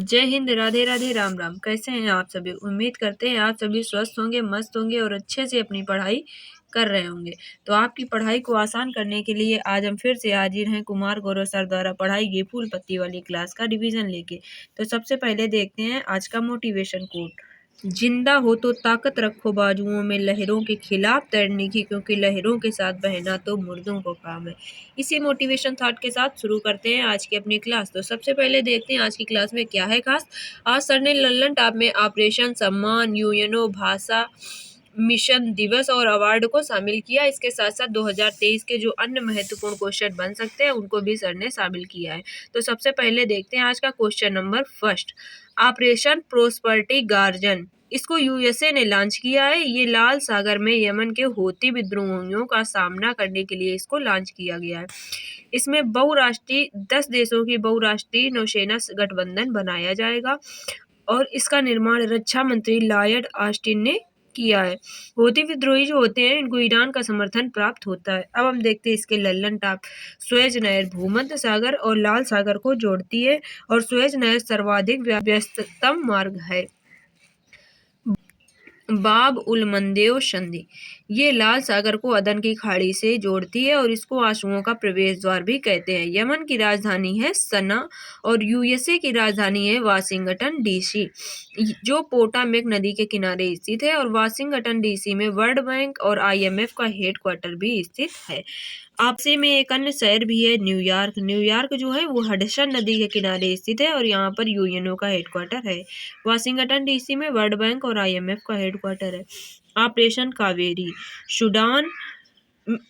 जय हिंद, राधे राधे, राम राम। कैसे हैं आप सभी? उम्मीद करते हैं आप सभी स्वस्थ होंगे, मस्त होंगे और अच्छे से अपनी पढ़ाई कर रहे होंगे। तो आपकी पढ़ाई को आसान करने के लिए आज हम फिर से हाजिर हैं कुमार गौरव सर द्वारा पढ़ाई गई फूल पत्ती वाली क्लास का रिवीजन लेके। तो सबसे पहले देखते हैं आज का मोटिवेशन कोट। जिंदा हो तो ताकत रखो बाजुओं में, लहरों के खिलाफ तैरने की, क्योंकि लहरों के साथ बहना तो मुर्दों को काम है। इसी मोटिवेशन थॉट के साथ शुरू करते हैं आज की अपनी क्लास। तो सबसे पहले देखते हैं आज की क्लास में क्या है खास। आज सर ने लल्लन टॉप में ऑपरेशन सम्मान, यूएनओ भाषा मिशन दिवस और अवार्ड को शामिल किया। इसके साथ साथ 2023 के जो अन्य महत्वपूर्ण क्वेश्चन बन सकते हैं उनको भी सर ने शामिल किया है। तो सबसे पहले देखते हैं आज का question number first. Operation prosperity guardian, इसको यूएसए ने लॉन्च किया है। ये लाल सागर में यमन के हूती विद्रोहियों का सामना करने के लिए इसको लॉन्च किया गया है। इसमें बहुराष्ट्रीय 10 देशों की बहुराष्ट्रीय नौसेना गठबंधन बनाया जाएगा और इसका निर्माण रक्षा मंत्री लॉयड ऑस्टिन ने किया है। हूती विद्रोही जो होते हैं इनको ईरान का समर्थन प्राप्त होता है। अब हम देखते हैं इसके लल्लन टॉप। सुएज नहर भूमध्य सागर और लाल सागर को जोड़ती है और सुएज नहर सर्वाधिक व्यस्ततम मार्ग है। बाब उल मंदेव संधि, ये लाल सागर को अदन की खाड़ी से जोड़ती है और इसको आंसुओं का प्रवेश द्वार भी कहते हैं। यमन की राजधानी है सना और यूएसए की राजधानी है वाशिंगटन डीसी, जो पोटामेक नदी के किनारे स्थित है। और वाशिंगटन डीसी में वर्ल्ड बैंक और आईएमएफ का हेडक्वार्टर भी स्थित है। आपसे में एक अन्य शहर भी है न्यूयॉर्क। न्यूयॉर्क जो है वो हडसन नदी के किनारे स्थित है और यहाँ पर यूएनओ का हेडक्वार्टर है। वाशिंगटन डीसी में वर्ल्ड बैंक और आईएमएफ का हेडक्वार्टर है। ऑपरेशन कावेरी सूडान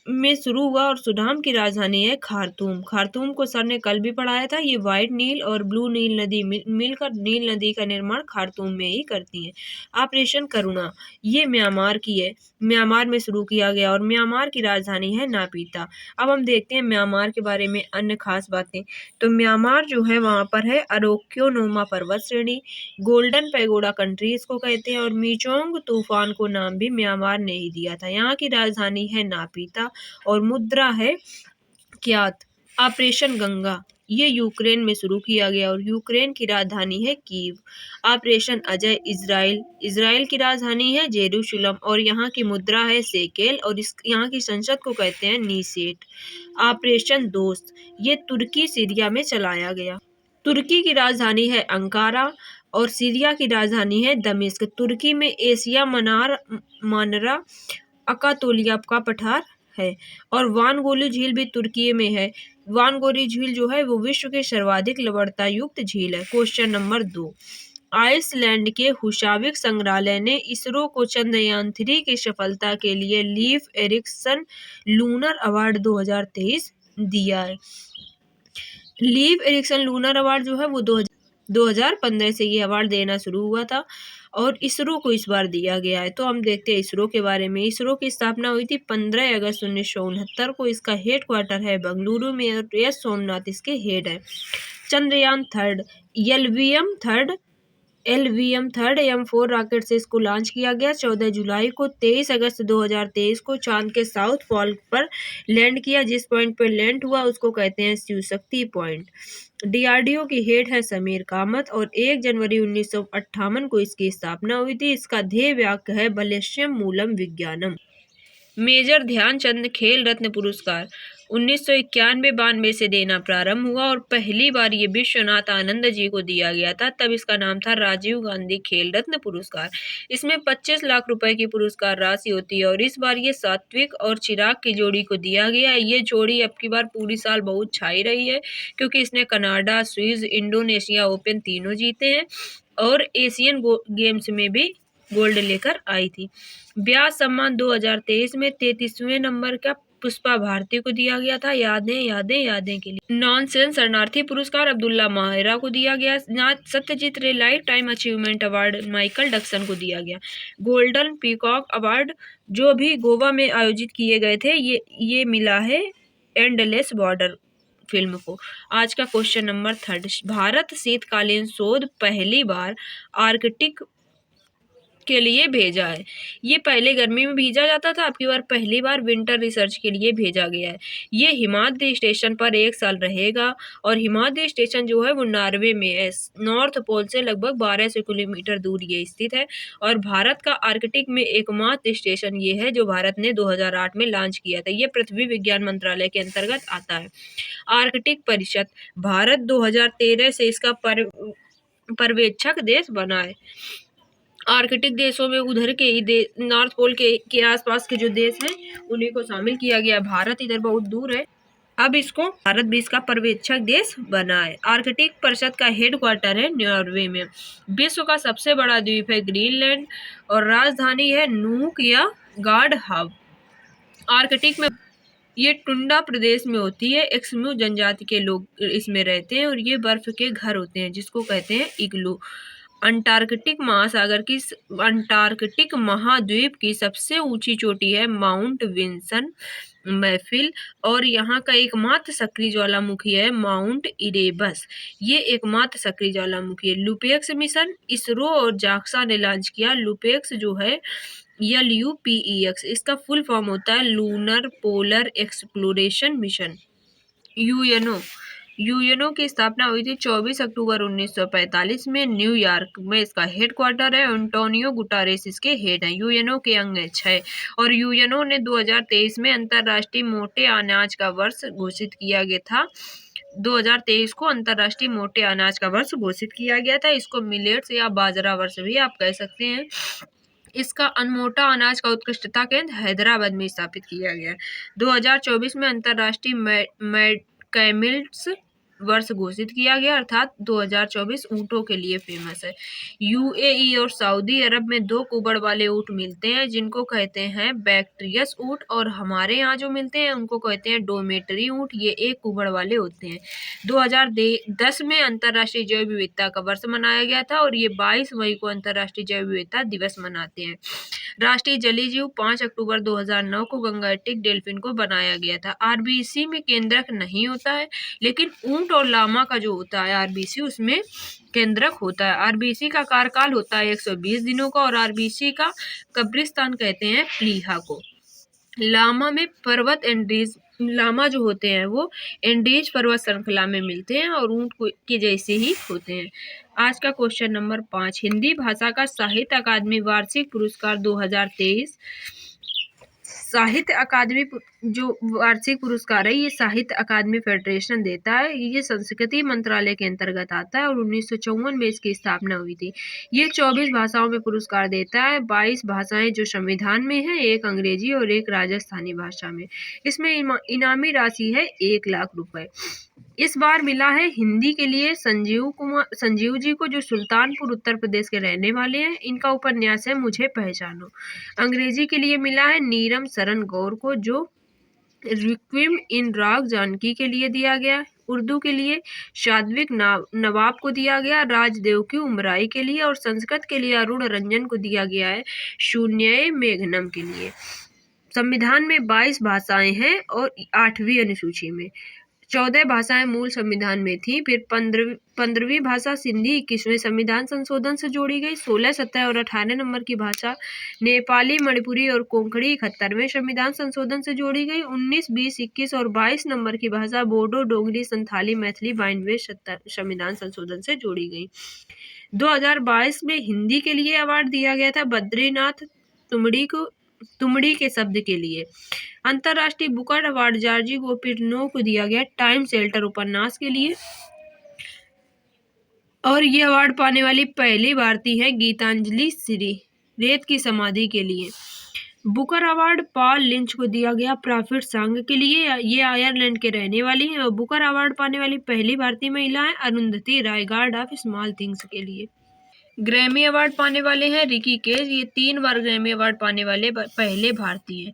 में शुरू हुआ और सूडान की राजधानी है खार्तूम। खार्तूम को सर ने कल भी पढ़ाया था। ये व्हाइट नील और ब्लू नील नदी मिलकर नील नदी का निर्माण खार्तूम में ही करती हैं। ऑपरेशन करुणा, ये म्यांमार की है। म्यांमार में शुरू किया गया और म्यांमार की राजधानी है नापीता। अब हम देखते हैं म्यांमार के बारे में अन्य खास बातें। तो म्यांमार जो है वहाँ पर है अरोक्योनोमा पर्वत श्रेणी, गोल्डन पैगोडा कंट्री इसको कहते हैं और मीचोंग तूफान को नाम भी म्यांमार ने ही दिया था। यहाँ की राजधानी है नापीता और मुद्रा है क्यात। ऑपरेशन गंगा, ये यूक्रेन में शुरू किया गया और यूक्रेन की राजधानी है कीव। ऑपरेशन अजय इजराइल की राजधानी है जेरूशलम और यहाँ की मुद्रा है शेकेल और यहाँ की संसद को कहते हैं नीसेट। ऑपरेशन दोस्त, ये तुर्की सीरिया में चलाया गया। तुर्की की राजधानी है अंकारा और सीरिया की राजधानी है दमिश्क। तुर्की में एशिया मानरा अकातोलिया का पठार है और वानगोली झील भी तुर्की में है। वानगोली झील जो है वो विश्व की सर्वाधिक लवणता युक्त झील है। Question number 2। आइसलैंड के हुशाविक संग्रहालय ने इसरो को चंद्रयान 3 की सफलता के लिए लीफ एरिक्सन लूनर अवार्ड 2023 दिया है। लीव एरिक्सन लूनर अवार्ड जो है वो 2015 से ये अवार्ड देना शुरू हुआ था और इसरो को इस बार दिया गया है। तो हम देखते हैं इसरो के बारे में। इसरो की स्थापना हुई थी 15 अगस्त 1969 को। इसका हेडक्वार्टर है बेंगलुरु में और एस सोमनाथ इसके हेड है। Chandrayaan 3 LVM third M4 rocket से इसको लॉन्च किया गया 14 जुलाई को। 23 अगस्त 2023 को चांद के साउथ पोल पर लैंड किया। जिस पॉइंट पर लैंड हुआ उसको कहते हैं शिव शक्ति पॉइंट। डीआरडीओ की हेड है समीर कामत और 1 जनवरी 1958 को इसकी स्थापना हुई थी। इसका ध्येय वाक्य है बलश्यम मूलम विज्ञानम। मेजर ध्यानचंद खेल रत्न पुरस्कार 1991-92 से देना प्रारंभ हुआ और पहली बार ये विश्वनाथ आनंद जी को दिया गया था। तब इसका नाम था राजीव गांधी खेल रत्न पुरस्कार। इसमें 25 लाख रुपए की पुरस्कार राशि होती है और इस बार ये सात्विक और चिराग की जोड़ी को दिया गया है। ये जोड़ी अब की बार पूरी साल बहुत छाई रही है क्योंकि इसने कनाडा, स्विस, इंडोनेशिया ओपन तीनों जीते हैं और एशियन गेम्स में भी गोल्ड लेकर आई थी। ब्यास सम्मान 2023 में 33वें नंबर का पुष्पा भारती को दिया गया था। यादें के लिए। नॉनसेंस शरणार्थी पुरस्कार अब्दुल्ला माहिरा को दिया गया। Satyajit Ray lifetime achievement award Michael Douglas को दिया गया। गोल्डन पीकॉक अवार्ड जो भी गोवा में आयोजित किए गए थे ये मिला है एंडलेस बॉर्डर फिल्म को। आज का क्वेश्चन नंबर 3। भारत शीतकालीन शोध पहली बार आर्कटिक के लिए भेजा है। ये पहले गर्मी में भेजा जाता था, अब की बार पहली बार विंटर रिसर्च के लिए भेजा गया है। ये हिमाद्री स्टेशन पर 1 साल रहेगा और हिमाद्री स्टेशन जो है वो नॉर्वे में है। नॉर्थ पोल से लगभग 1200 किलोमीटर दूर ये स्थित है और भारत का आर्कटिक में एकमात्र स्टेशन ये है जो भारत ने 2008 में लॉन्च किया था। ये पृथ्वी विज्ञान मंत्रालय के अंतर्गत आता है। आर्कटिक परिषद भारत 2013 से इसका पर्यवेक्षक देश बना है। आर्कटिक देशों में उधर के ही नॉर्थ पोल के आसपास के जो देश हैं उन्हीं को शामिल किया गया। भारत इधर बहुत दूर है, अब इसको भारत भी इसका पर्यवेक्षक देश बना है। आर्कटिक परिषद का हेडक्वार्टर है नॉर्वे में। विश्व का सबसे बड़ा द्वीप है ग्रीनलैंड और राजधानी है नूक या गार्डहाव। आर्कटिक में ये टुंडा प्रदेश में होती है। एस्किमो जनजाति के लोग इसमें रहते हैं और ये बर्फ के घर होते हैं जिसको कहते हैं इग्लू। अंटार्कटिक महाद्वीप की सबसे ऊंची चोटी है माउंट विंसन मैफिल और यहाँ का एकमात्र सक्रिय ज्वालामुखी है माउंट इरेबस। ये एकमात्र सक्रिय ज्वालामुखी है। लुपेक्स मिशन इसरो और जाक्सा ने लॉन्च किया। लुपेक्स जो है LUPEX, इसका फुल फॉर्म होता है lunar polar exploration mission. UNO की स्थापना हुई थी 24 अक्टूबर 1945 में न्यूयॉर्क में। इसका हेडक्वार्टर है। एंटोनियो गुटारेस इसके हेड हैं। यूएनओ के अंग हैं 6 और यूएनओ ने 2023 में अंतर्राष्ट्रीय मोटे अनाज का वर्ष घोषित किया गया था। 2023 को अंतर्राष्ट्रीय मोटे अनाज का वर्ष घोषित किया गया था। इसको मिलेट्स या बाजरा वर्ष भी आप कह सकते हैं। इसका अनमोटा अनाज का उत्कृष्टता केंद्र हैदराबाद में स्थापित किया गया है। 2024 में अंतर्राष्ट्रीय कैमिल्स वर्ष घोषित किया गया, अर्थात 2024 ऊँटों के लिए फेमस है। यूएई और सऊदी अरब में 2 कुबड़ वाले ऊँट मिलते हैं जिनको कहते हैं बैक्ट्रियस ऊँट और हमारे यहाँ जो मिलते हैं उनको कहते हैं डोमेटरी ऊँट। ये 1 कुबड़ वाले होते हैं। 2010 में अंतर्राष्ट्रीय जैव विविधता का वर्ष मनाया गया था और ये 22 मई को अंतर्राष्ट्रीय जैव विविधता दिवस मनाते हैं। राष्ट्रीय जलीय जीव 5 अक्टूबर 2009 को गंगेटिक डेल्फिन को बनाया गया था। आरबीसी में केंद्रक नहीं होता है, लेकिन ऊंट और लामा का जो होता है आरबीसी उसमें केंद्रक होता है। आरबीसी का कार्यकाल होता है 120 दिनों का और आरबीसी का कब्रिस्तान कहते हैं प्लीहा को। लामा में पर्वत एंडीज लामा जो होते हैं वो एंडीज पर्वत श्रृंखला में मिलते हैं और ऊंट के जैसे ही होते हैं। आज का क्वेश्चन नंबर 5, हिंदी भाषा का साहित्य अकादमी वार्षिक पुरस्कार 2023। साहित्य अकादमी जो वार्षिक पुरस्कार है ये साहित्य अकादमी फेडरेशन देता है। ये संस्कृति मंत्रालय के अंतर्गत आता है और 1954 में इसकी स्थापना हुई थी। ये 24 भाषाओं में पुरस्कार देता है। 22 भाषाएं जो संविधान में है, 1 अंग्रेजी और 1 राजस्थानी भाषा में। इसमें इनामी राशि है 1 लाख रुपए। इस बार मिला है हिंदी के लिए संजीव जी को, जो सुल्तानपुर उत्तर प्रदेश के रहने वाले हैं। इनका उपन्यास है मुझे पहचानो। अंग्रेजी के लिए मिला है नीरम शरण गौर को, जो रिक्विम इन राग जानकी के लिए दिया गया। उर्दू के लिए शाद्विक नवाब को दिया गया राजदेव की उमराई के लिए और संस्कृत के लिए अरुण रंजन को दिया गया है शून्य मेघनम के लिए। संविधान में 22 भाषाएं हैं और 8वीं अनुसूची में 14 भाषाएं मूल संविधान में थी। फिर 15वीं भाषा सिंधी 21वें संविधान संशोधन से जोड़ी गई। 16, 17 और 18 नंबर की भाषा नेपाली, मणिपुरी और कोंकणी 71वें संविधान संशोधन से जोड़ी गई। 19, 20, 21 और 22 नंबर की भाषा बोडो, डोगरी, संथाली, मैथिली 22वें संविधान संशोधन से जोड़ी गई। 2022 में हिंदी के लिए अवार्ड दिया गया था बद्रीनाथ तुमड़ी के शब्द के लिए। अंतर्राष्ट्रीय बुकर अवार्ड जॉर्जी गोपिनो को दिया गया टाइम शेल्टर उपन्यास के लिए और ये अवार्ड पाने वाली पहली भारतीय है गीतांजलि श्री रेत की समाधि के लिए। बुकर अवार्ड पॉल लिंच को दिया गया प्रॉफिट सॉन्ग के लिए। ये आयरलैंड के रहने वाली हैं और बुकर अवार्ड पाने वाली पहली भारतीय महिला है अरुंधति राय गार्ड ऑफ स्मॉल थिंग्स के लिए। ग्रैमी अवार्ड पाने वाले हैं रिकी केज। ये 3 बार ग्रैमी अवार्ड पाने वाले पहले भारतीय हैं।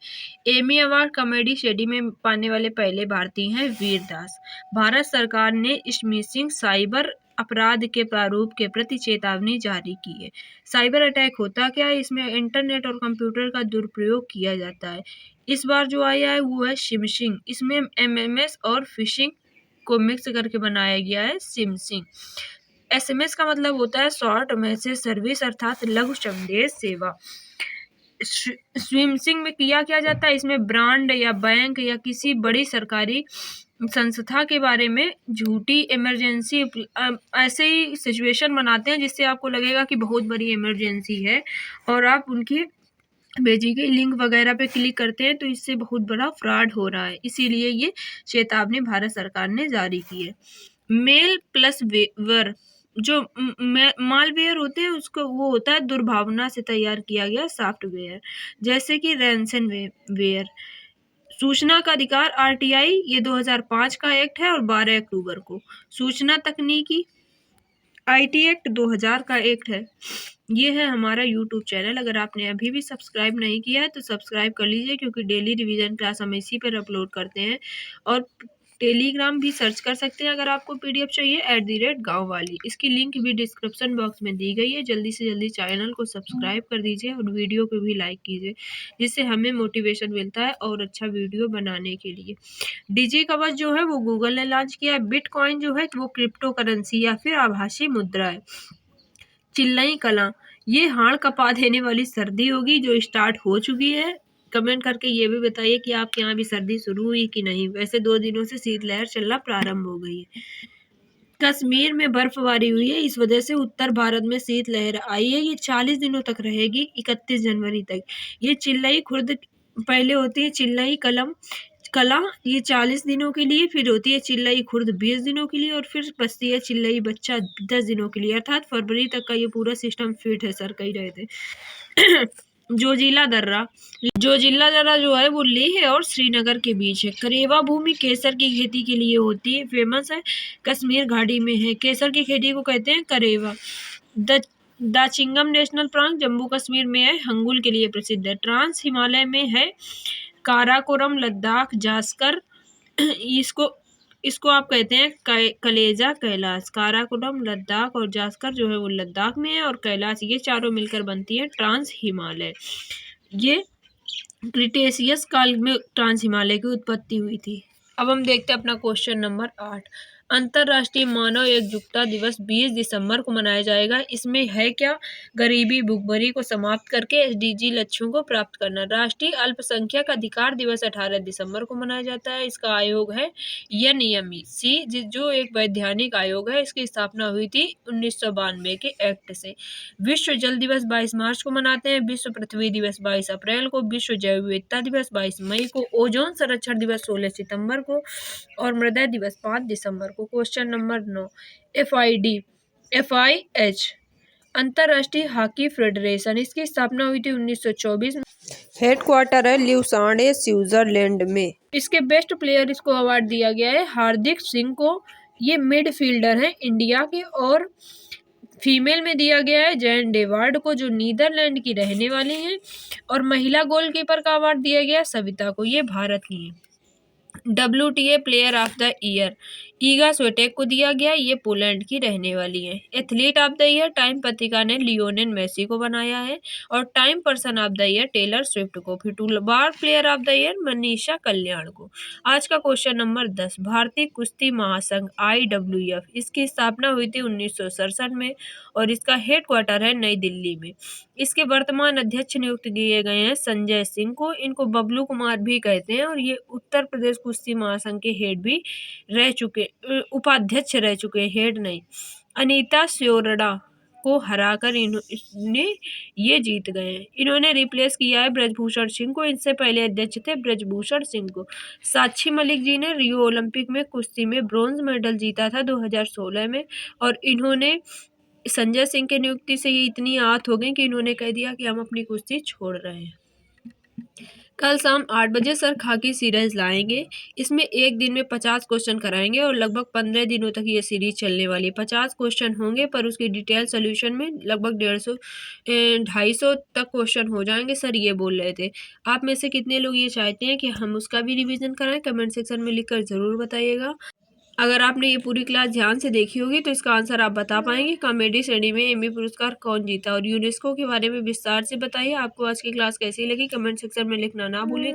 एमी अवार्ड कॉमेडी शेडी में पाने वाले पहले भारतीय हैं वीर दास। भारत सरकार ने स्मिशिंग साइबर अपराध के प्रारूप के प्रति चेतावनी जारी की है। साइबर अटैक होता क्या है? इसमें इंटरनेट और कंप्यूटर का दुरुपयोग किया जाता है। इस बार जो आया है वो है स्मिशिंग। इसमें MMS और फिशिंग को मिक्स करके बनाया गया है स्मिशिंग। एसएमएस का मतलब होता है शॉर्ट मैसेज सर्विस अर्थात लघु संदेश सेवा। स्विमसिंग में किया क्या जाता है, इसमें ब्रांड या बैंक या किसी बड़ी सरकारी संस्था के बारे में झूठी इमरजेंसी ऐसे ही सिचुएशन बनाते हैं जिससे आपको लगेगा कि बहुत बड़ी इमरजेंसी है और आप उनकी भेजी गई लिंक वगैरह पे क्लिक करते हैं तो इससे बहुत बड़ा फ्रॉड हो रहा है, इसीलिए ये चेतावनी भारत सरकार ने जारी की है। मेल प्लस वेयर जो मालवेयर होते हैं उसको वो होता है दुर्भावना से तैयार किया गया सॉफ्टवेयर, जैसे कि रैंसमवेयर। सूचना का अधिकार आरटीआई ये 2005 का एक्ट है और 12 अक्टूबर को। सूचना तकनीकी आईटी एक्ट 2000 का एक्ट है। ये है हमारा यूट्यूब चैनल, अगर आपने अभी भी सब्सक्राइब नहीं किया है तो सब्सक्राइब कर लीजिए क्योंकि डेली रिवीजन क्लास हम इसी पर अपलोड करते हैं। और टेलीग्राम भी सर्च कर सकते हैं अगर आपको पीडीएफ चाहिए @गाँव वाली, इसकी लिंक भी डिस्क्रिप्शन बॉक्स में दी गई है। जल्दी से जल्दी चैनल को सब्सक्राइब कर दीजिए और वीडियो को भी लाइक कीजिए जिससे हमें मोटिवेशन मिलता है और अच्छा वीडियो बनाने के लिए। डिजी कवच जो है वो गूगल ने लॉन्च किया है। बिटकॉइन जो है वो क्रिप्टो करेंसी या फिर आभासी मुद्रा है। चिल्लई कलां ये हाड़ कपा देने वाली सर्दी होगी जो स्टार्ट हो चुकी है। कमेंट करके ये भी बताइए कि आपके यहाँ भी सर्दी शुरू हुई कि नहीं। वैसे 2 दिनों से शीतलहर चलना प्रारंभ हो गई है। कश्मीर में बर्फबारी हुई है, इस वजह से उत्तर भारत में शीतलहर आई है। ये 40 दिनों तक रहेगी, 31 जनवरी तक। ये चिल्लई खुर्द पहले होती है चिल्लई कला ये 40 दिनों के लिए, फिर होती है चिल्लई खुर्द 20 दिनों के लिए और फिर बचती है चिल्लई बच्चा 10 दिनों के लिए, अर्थात फरवरी तक का ये पूरा सिस्टम फिट है सर, कही रहे थे। जोजिला दर्रा जो है वो लेह और श्रीनगर के बीच है। करेवा भूमि केसर की खेती के लिए होती है, फेमस है, कश्मीर घाटी में है। केसर की खेती को कहते हैं करेवा। दाचिंगम नेशनल पार्क जम्मू कश्मीर में है, हंगुल के लिए प्रसिद्ध है। ट्रांस हिमालय में है काराकोरम लद्दाख जास्कर इसको आप कहते हैं कलेजा कैलाश। काराकोरम लद्दाख और जास्कर जो है वो लद्दाख में है और कैलाश ये चारों मिलकर बनती है ट्रांस हिमालय। ये क्रिटेशियस काल में ट्रांस हिमालय की उत्पत्ति हुई थी। अब हम देखते हैं अपना क्वेश्चन नंबर 8। अंतर्राष्ट्रीय मानव एकजुटता दिवस 20 दिसंबर को मनाया जाएगा। इसमें है क्या, गरीबी भुखमरी को समाप्त करके एसडीजी लक्ष्यों को प्राप्त करना। राष्ट्रीय अल्पसंख्यक अधिकार दिवस 18 दिसंबर को मनाया जाता है। इसका आयोग है एनईएमसी जो एक वैधानिक आयोग है। इसकी स्थापना हुई थी 1992 के एक्ट से। विश्व जल दिवस 22 मार्च को मनाते हैं। विश्व पृथ्वी दिवस 22 अप्रैल को। विश्व जैव विविधता दिवस 22 मई को। ओजोन संरक्षण दिवस 16 सितंबर को और मृदा दिवस 5 दिसंबर को। Question number 9। FIH अंतरराष्ट्रीय हॉकी फेडरेशन, इसकी स्थापना हुई थी 1924 में। हेडक्वार्टर है ल्यूसाने स्विट्जरलैंड में। इसके बेस्ट प्लेयर इसको अवार्ड दिया गया है हार्दिक सिंह को। ये मिडफील्डर हैं इंडिया के। और फीमेल में दिया गया है जैन डेवार्ड को जो नीदरलैंड की रहने वाली हैं। और महिला गोलकीपर का अवार्ड दिया गया सविता को, ये भारत की है। WTA player of the year Iga Swiatek को दिया गया, ये पोलैंड की रहने वाली है। Athlete of the year Time पत्रिका ने लियोनेल मेसी को बनाया है और Time person of the year Taylor Swift को, फिर टूलबार player of the year Manisha Kalyan को। आज का क्वेश्चन नंबर 10। भारतीय कुश्ती महासंघ IWF, इसकी स्थापना हुई थी 1967 में और इसका हेडक्वार्टर है नई दिल्ली में। इसके वर्तमान अध्यक्ष नियुक्त किए गए हैं संजय सिंह को, इनको बबलू कुमार भी कहते हैं और ये उत्तर प्रदेश कुश्ती महासंघ के हेड भी रह चुके, उपाध्यक्ष रह चुके, हेड नहीं। अनीता श्योरडा को हराकर इन्होंने ये जीत गए हैं। इन्होंने रिप्लेस किया है ब्रजभूषण सिंह को, इनसे पहले अध्यक्ष थे ब्रजभूषण सिंह को। साक्षी मलिक जी ने रियो ओलंपिक में कुश्ती में ब्रॉन्ज मेडल जीता था 2016 में और इन्होंने संजय सिंह के नियुक्ति से ये इतनी आहत हो गई कि इन्होंने कह दिया कि हम अपनी कुश्ती छोड़ रहे हैं। कल शाम 8 बजे सर खाकी सीरीज लाएंगे। इसमें एक दिन में 50 क्वेश्चन कराएंगे और लगभग 15 दिनों तक ये सीरीज चलने वाली है। 50 क्वेश्चन होंगे पर उसकी डिटेल सोल्यूशन में लगभग 150-250 तक क्वेश्चन हो जाएंगे सर, ये बोल रहे थे। आप में से कितने लोग ये चाहते हैं कि हम उसका भी रिविजन कराएं, कमेंट सेक्शन में लिखकर ज़रूर बताइएगा। अगर आपने ये पूरी क्लास ध्यान से देखी होगी तो इसका आंसर आप बता पाएंगे। कॉमेडी श्रेणी में एमी पुरस्कार कौन जीता और यूनेस्को के बारे में विस्तार से बताइए। आपको आज की क्लास कैसी लगी कमेंट सेक्शन में लिखना ना भूलें।